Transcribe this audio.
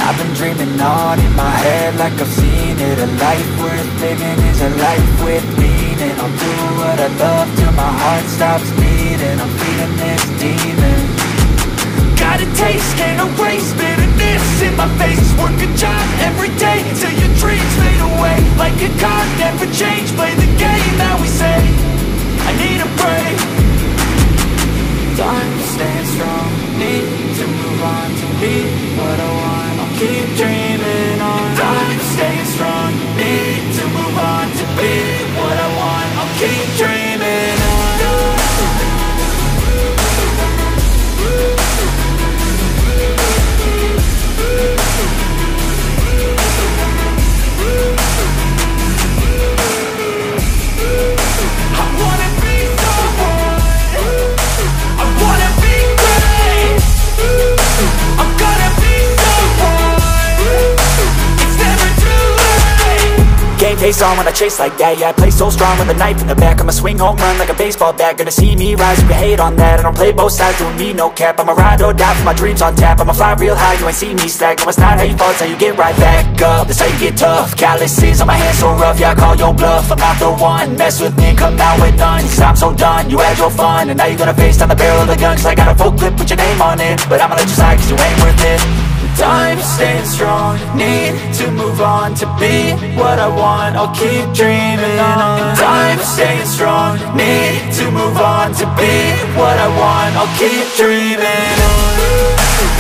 I've been dreaming on in my head like I've seen it. A life worth living is a life with meaning. I'll do what I love till my heart stops beating. I'm feeding this demon. Got a taste, can't erase bitterness in my face. Work a job every day till your dreams fade away. Like a card, never change, play the game that we say. I need a break. Time to stand strong, need to move on to be what I want. I'll keep dreaming on. Time to stay strong, need to move on to be what I want. I'll keep dreaming on. Face on when I chase like that. Yeah, I play so strong with a knife in the back. I'ma swing home run like a baseball bat. Gonna see me rise, you can hate on that. I don't play both sides, doing me no cap. I'ma ride or die for my dreams on tap. I'ma fly real high, you ain't see me slack. No, it's not how you fall, it's how you get right back up. That's how you get tough. Calluses on my hands so rough, yeah, I call your bluff. I'm not the one, mess with me, come out with none. Cause I'm so done, you had your fun. And now you're gonna face down the barrel of the gun. Cause I got a full clip with your name on it. But I'ma let you slide cause you ain't worth it. Time staying strong, need to move on to be what I want. I'll keep dreaming on. Time staying strong, need to move on to be what I want. I'll keep dreaming on.